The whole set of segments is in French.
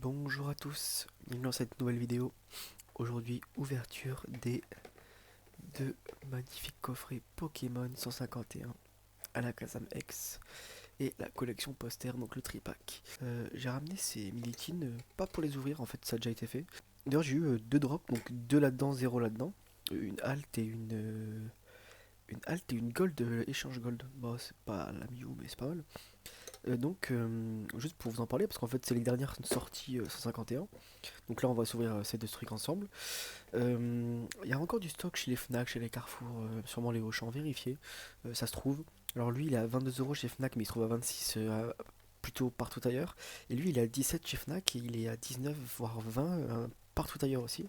Bonjour à tous, bienvenue dans cette nouvelle vidéo. Aujourd'hui, ouverture des deux magnifiques coffrets Pokémon 151 à la Kazam X et la collection poster, donc le tripack. J'ai ramené ces Militines, pas pour les ouvrir, en fait ça a déjà été fait. D'ailleurs j'ai eu deux drops, donc deux là-dedans, zéro là-dedans. Une halte et une halte et une gold, échange gold. Bon, c'est pas la Mew, mais c'est pas mal. Juste pour vous en parler, parce qu'en fait c'est les dernières sorties 151. Donc là, on va s'ouvrir ces deux trucs ensemble. Il y a encore du stock chez les Fnac, chez les Carrefour, sûrement les Auchan, vérifiez. Ça se trouve. Alors lui, il est à 22 € chez Fnac, mais il se trouve à 26 plutôt partout ailleurs. Et lui, il est à 17 chez Fnac et il est à 19 voire 20 partout ailleurs aussi.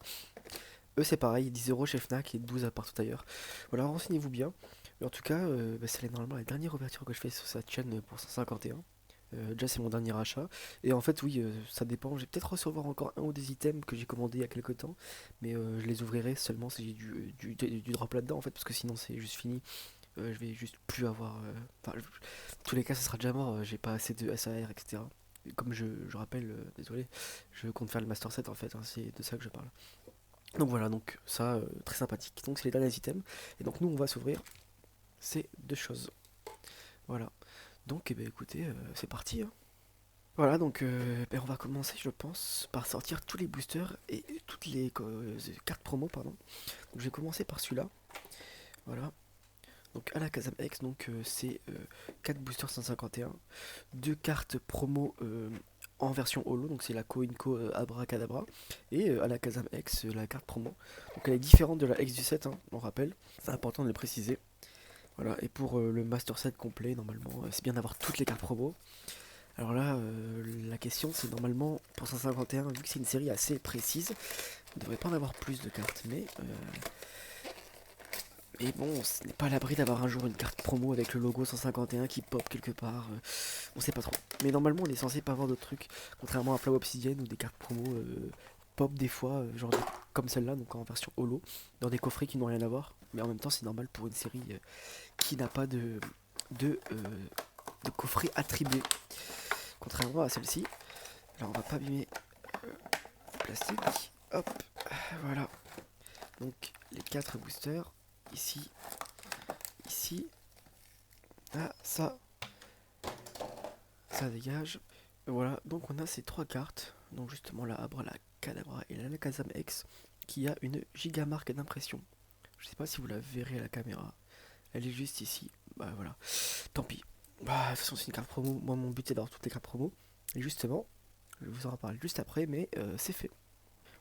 Eux, c'est pareil, 10 € chez Fnac et 12 à partout ailleurs. Voilà, renseignez-vous bien. Mais en tout cas, c'est normalement la dernière ouverture que je fais sur cette chaîne pour 151. Déjà c'est mon dernier achat. Et en fait oui, ça dépend. Je vais peut-être recevoir encore un ou des items que j'ai commandé il y a quelques temps. Mais je les ouvrirai seulement si j'ai du drop là-dedans en fait. Parce que sinon c'est juste fini. Je vais juste plus avoir... Enfin, dans tous les cas ça sera déjà mort. J'ai pas assez de SAR, etc. Et comme je rappelle, désolé, je compte faire le Master 7 en fait. C'est de ça que je parle. Donc voilà, donc ça, très sympathique. Donc c'est les derniers items. Et donc nous on va s'ouvrir ces deux choses. Voilà. Donc eh ben, écoutez, c'est parti, hein. Voilà, donc on va commencer, je pense, par sortir tous les boosters et toutes les cartes promo, pardon. Donc je vais commencer par celui-là. Voilà. Donc à la Kazam X, donc c'est 4 boosters 151, deux cartes promo en version holo, donc c'est la Coinco Abracadabra, et à la Kazam X, la carte promo. Donc elle est différente de la X du 7, hein, on rappelle, c'est important de le préciser. Voilà, et pour le Master Set complet, normalement, c'est bien d'avoir toutes les cartes promo. Alors là, la question c'est normalement pour 151, vu que c'est une série assez précise, on ne devrait pas en avoir plus de cartes, mais bon, ce n'est pas à l'abri d'avoir un jour une carte promo avec le logo 151 qui pop quelque part, on sait pas trop. Mais normalement on est censé pas avoir d'autres trucs, contrairement à Flow Obsidian où des cartes promo pop des fois, comme celle-là, donc en version holo, dans des coffrets qui n'ont rien à voir. Mais en même temps c'est normal pour une série qui n'a pas de, euh, de coffret attribué, contrairement à celle-ci. Alors on va pas abîmer plastique. Hop, voilà. Donc les 4 boosters. Ici, ici. Ah, ça dégage. Voilà, donc on a ces 3 cartes. Donc justement la Abra, la Cadabra et la Kazam X qui a une gigamarque d'impression. Je sais pas si vous la verrez à la caméra. Elle est juste ici. Bah voilà. Tant pis. Bah, de toute façon c'est une carte promo. Moi mon but c'est d'avoir toutes les cartes promo. Et justement, je vous en reparle juste après, mais c'est fait.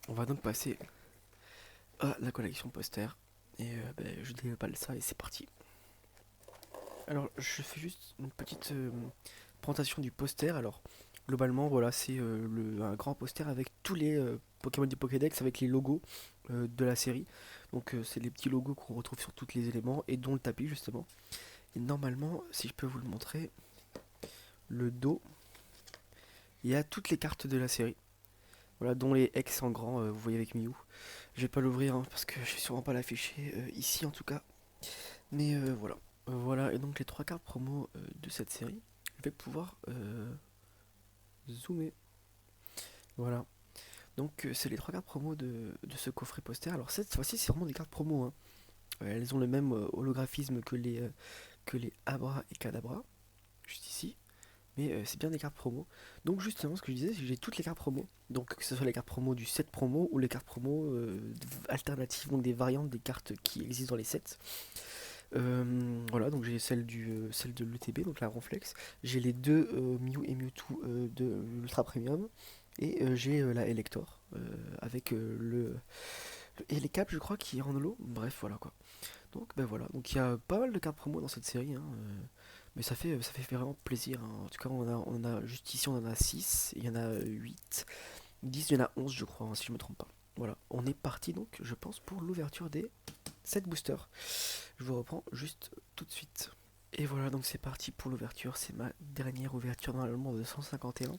On va donc passer à la collection poster. Et je déballe ça et c'est parti. Alors je fais juste une petite présentation du poster. Alors globalement voilà c'est un grand poster avec tous les Pokémon du Pokédex avec les logos de la série. Donc c'est les petits logos qu'on retrouve sur tous les éléments et dont le tapis justement. Et normalement si je peux vous le montrer, le dos, il y a toutes les cartes de la série. Voilà, dont les X en grand, vous voyez avec Mew. Je vais pas l'ouvrir hein, parce que je vais sûrement pas l'afficher ici en tout cas. Mais voilà. Voilà, et donc les 3 cartes promo de cette série, je vais pouvoir zoomer. Voilà. Donc c'est les 3 cartes promo de ce coffret poster. Alors cette fois-ci c'est vraiment des cartes promo, hein. Elles ont le même holographisme que les Abra et Kadabra, juste ici. Mais c'est bien des cartes promo. Donc justement ce que je disais c'est que j'ai toutes les cartes promo. Donc que ce soit les cartes promo du set promo ou les cartes promo alternatives, donc des variantes des cartes qui existent dans les sets. Voilà, donc j'ai celle de l'ETB, donc la Ronflex. J'ai les deux Mew et Mewtwo de l'Ultra Premium. Et j'ai la Elector avec et les caps, je crois, qui est en holo. Bref, voilà quoi. Donc, ben voilà. Donc, il y a pas mal de cartes promo dans cette série, hein, mais ça fait vraiment plaisir, hein. En tout cas, on en a juste ici, on en a 6. Il y en a 8. 10, il y en a 11, je crois, hein, si je me trompe pas. Voilà. On est parti donc, je pense, pour l'ouverture des 7 boosters. Je vous reprends juste tout de suite. Et voilà, donc c'est parti pour l'ouverture. C'est ma dernière ouverture normalement de 151.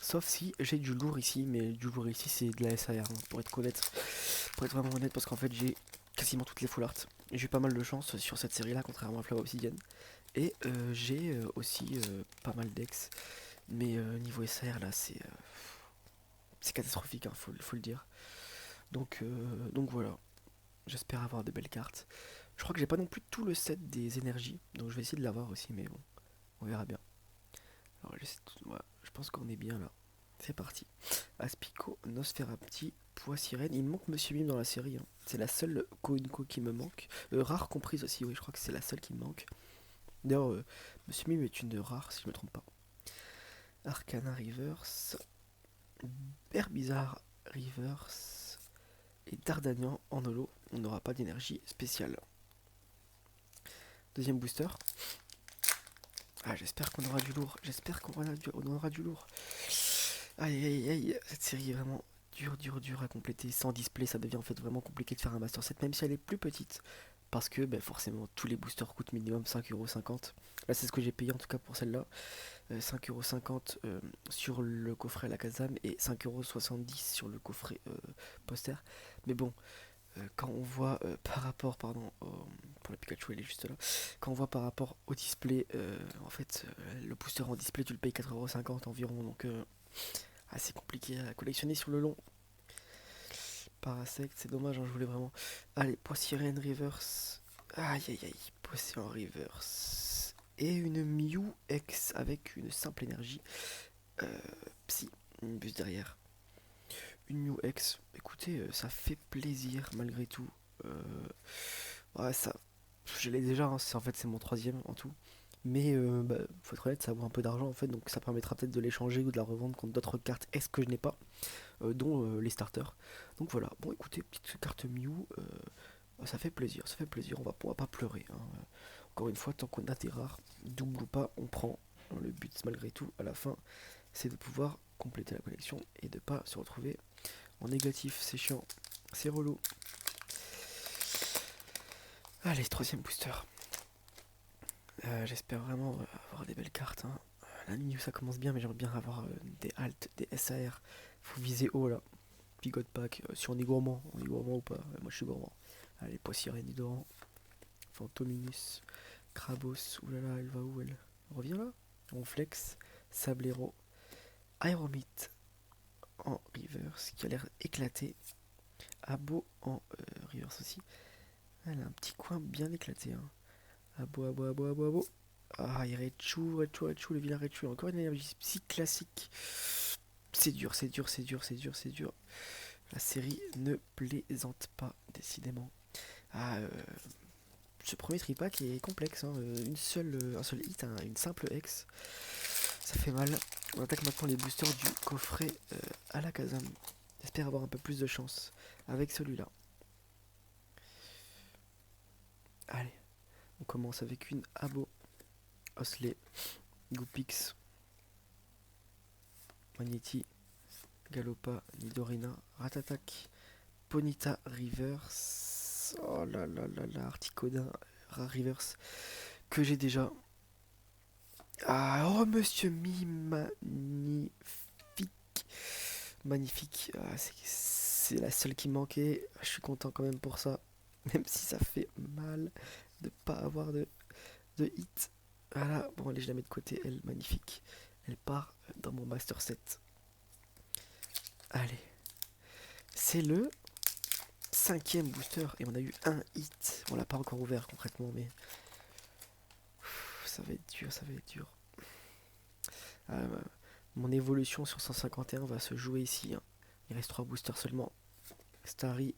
Sauf si j'ai du lourd ici, mais du lourd ici c'est de la SAR, hein, pour être honnête. Pour être vraiment honnête, parce qu'en fait j'ai quasiment toutes les full art. J'ai eu pas mal de chance sur cette série là, contrairement à Flower Obsidian. Et j'ai aussi pas mal d'ex. Mais niveau SAR là, c'est catastrophique, hein, faut le dire. Donc voilà, j'espère avoir de belles cartes. Je crois que j'ai pas non plus tout le set des énergies, donc je vais essayer de l'avoir aussi, mais bon, on verra bien. Alors ouais, je pense qu'on est bien là. C'est parti. Aspico, Nosferapti, Poids Sirène. Il me manque Monsieur Mime dans la série, hein. C'est la seule Koinko qui me manque. Rare comprise aussi, oui, je crois que c'est la seule qui me manque. D'ailleurs, Monsieur Mime est une rare, si je me trompe pas. Arcana Reverse, Berbizarre Reverse et Dardanian en holo. On n'aura pas d'énergie spéciale. Deuxième booster. Ah, j'espère qu'on aura du lourd. J'espère on aura du lourd. Aïe aïe aïe, cette série est vraiment dur à compléter. Sans display, ça devient en fait vraiment compliqué de faire un Master 7, même si elle est plus petite. Parce que forcément, tous les boosters coûtent minimum 5,50€. Là, c'est ce que j'ai payé en tout cas pour celle-là. 5,50€ sur le coffret à la Kazam et 5,70€ sur le coffret poster. Mais bon, quand on voit par rapport, pardon, pour la Pikachu elle est juste là, quand on voit par rapport au display, en fait, le booster en display tu le payes 4,50€ environ, donc assez compliqué à collectionner sur le long. Parasect, c'est dommage, hein, je voulais vraiment. Allez, Poissirène Reverse. Aïe aïe aïe, Poissirène Reverse. Et une Mew X avec une simple énergie. Psy, une buse derrière. Une Mew X, écoutez, ça fait plaisir malgré tout. Ouais, ça, je l'ai déjà, hein, en fait c'est mon troisième en tout. Mais faut être honnête, ça vaut un peu d'argent en fait, donc ça permettra peut-être de l'échanger ou de la revendre contre d'autres cartes S que je n'ai pas, dont les starters. Donc voilà, bon écoutez, petite carte Mew, ça fait plaisir, on va pas pleurer, hein. Encore une fois, tant qu'on a des rares, double ou pas, on prend. Le but malgré tout, à la fin, c'est de pouvoir compléter la collection et de pas se retrouver en négatif, c'est chiant, c'est relou. Allez, troisième booster. J'espère vraiment avoir des belles cartes, hein. La ligne où ça commence bien, mais j'aimerais bien avoir des alt, des SAR. Faut viser haut là. Pigot pack. Si on est gourmand ou pas. Moi je suis gourmand. Allez, Poissirène Hydran, Fantominus, Krabos. Oulala, elle va où elle revient là. Ronflex, Sablero, Aeromite en reverse qui a l'air éclaté. Abo en reverse aussi. Elle a un petit coin bien éclaté, hein. Abo. Ah, il Rechu, le vilain Rechu. Encore une énergie psy classique. C'est dur. La série ne plaisante pas, décidément. Ah, ce premier tripack est complexe, hein. Un seul hit, hein, une simple X. Ça fait mal. On attaque maintenant les boosters du coffret à la Kazam. J'espère avoir un peu plus de chance avec celui-là. Allez, on commence avec une Abo, Osley, Goopix, Magneti, Galopa, Nidorina, Ratatak, Ponita Reverse. Oh là, Articodin Reverse que j'ai déjà. Ah, oh Monsieur Mi, magnifique. Ah, c'est la seule qui me manquait. Je suis content quand même pour ça, même si ça fait mal de pas avoir de hit. Voilà, bon allez, je la mets de côté, elle, magnifique. Elle part dans mon Master 7. Allez, c'est le cinquième booster et on a eu un hit. On l'a pas encore ouvert concrètement, mais ça va être dur. Ah, mon évolution sur 151 va se jouer ici, hein. Il reste 3 boosters seulement. Starry,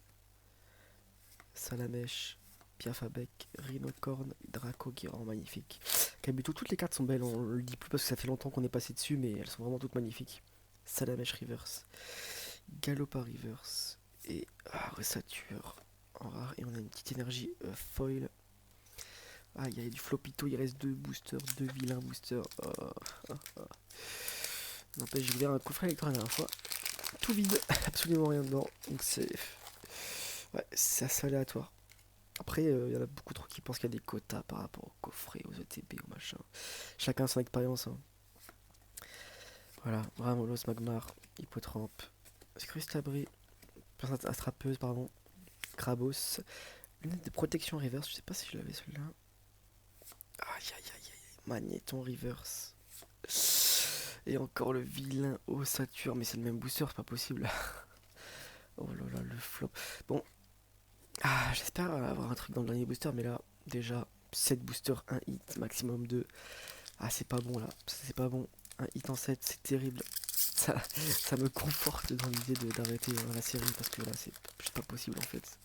Salamèche, Piafabec, Rhinocorn, Draco qui rend magnifique. Kabuto, toutes les cartes sont belles, on le dit plus parce que ça fait longtemps qu'on est passé dessus, mais elles sont vraiment toutes magnifiques. Salamèche Reverse, Galopa Reverse et Ressature en rare. Et on a une petite énergie foil. Ah, il y a du Flopito, il reste 2 boosters, 2 vilains boosters. N'empêche, j'ai ouvert un coffret électro la dernière fois. Tout vide, absolument rien dedans. Donc c'est. Ouais, c'est assez aléatoire. Après, il y en a beaucoup trop qui pensent qu'il y a des quotas par rapport au coffret, aux ETB, au machin. Chacun son expérience, hein. Voilà, Bramolos, Magmar, Hippotrampe, Scrustabri, Astrapeuse, pardon, Krabos, lunette de protection reverse, je sais pas si je l'avais celui-là. Aïe, Magnéton reverse. Et encore le vilain Ossature, mais c'est le même booster, c'est pas possible. Oh là là, le flop. Bon, j'espère avoir un truc dans le dernier booster, mais là, déjà, 7 boosters, un hit, maximum 2. Ah, c'est pas bon là, c'est pas bon. Un hit en 7, c'est terrible. Ça me conforte dans l'idée d'arrêter la série parce que là, c'est juste pas possible en fait.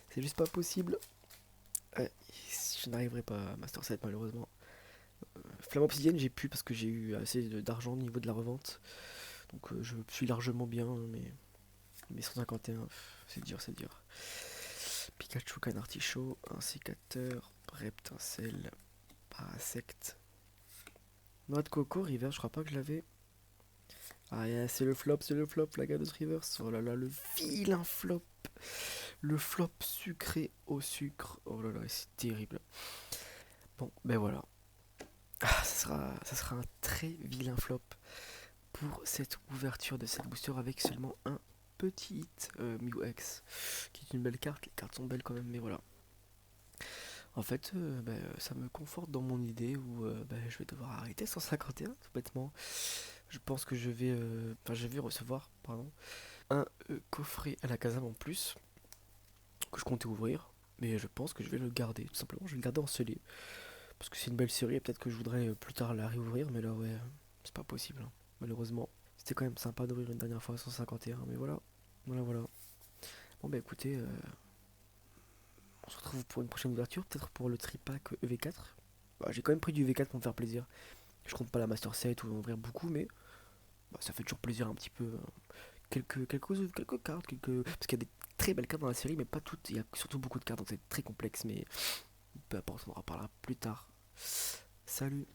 C'est juste pas possible. Ouais, je n'arriverai pas à Master 7 malheureusement. Flamme Obsidienne, j'ai pu parce que j'ai eu assez d'argent au niveau de la revente. Donc je suis largement bien, mais 151, c'est dur, c'est dur. Pikachu, Canartichaud, un sécateur, Reptincelle, Parasect. Noix de coco, River, je crois pas que je l'avais. Ah, yeah, c'est le flop, la Gados Rivers. Oh là là, le vilain flop. Le flop sucré au sucre. Oh là là, c'est terrible. Bon, ben voilà. Ça sera un très vilain flop pour cette ouverture de cette booster avec seulement un petit hit Mew X, qui est une belle carte. Les cartes sont belles quand même, mais voilà. En fait, ça me conforte dans mon idée où je vais devoir arrêter 151, tout bêtement. Je pense que je vais recevoir, pardon, un coffret à la Kazam en plus que je comptais ouvrir, mais je pense que je vais le garder, tout simplement. Je vais le garder en scellé parce que c'est une belle série et peut-être que je voudrais plus tard la réouvrir, mais là, ouais, c'est pas possible, hein, malheureusement. C'était quand même sympa d'ouvrir une dernière fois à 151, mais voilà, voilà, voilà. Bon, bah écoutez, on se retrouve pour une prochaine ouverture, peut-être pour le tripack EV4. Bah, j'ai quand même pris du EV4 pour me faire plaisir. Je compte pas la Master 7 ou ouvrir beaucoup, mais ça fait toujours plaisir un petit peu. Quelques cartes, parce qu'il y a des très belles cartes dans la série, mais pas toutes. Il y a surtout beaucoup de cartes, donc c'est très complexe, mais peu importe, on en reparlera plus tard. Salut!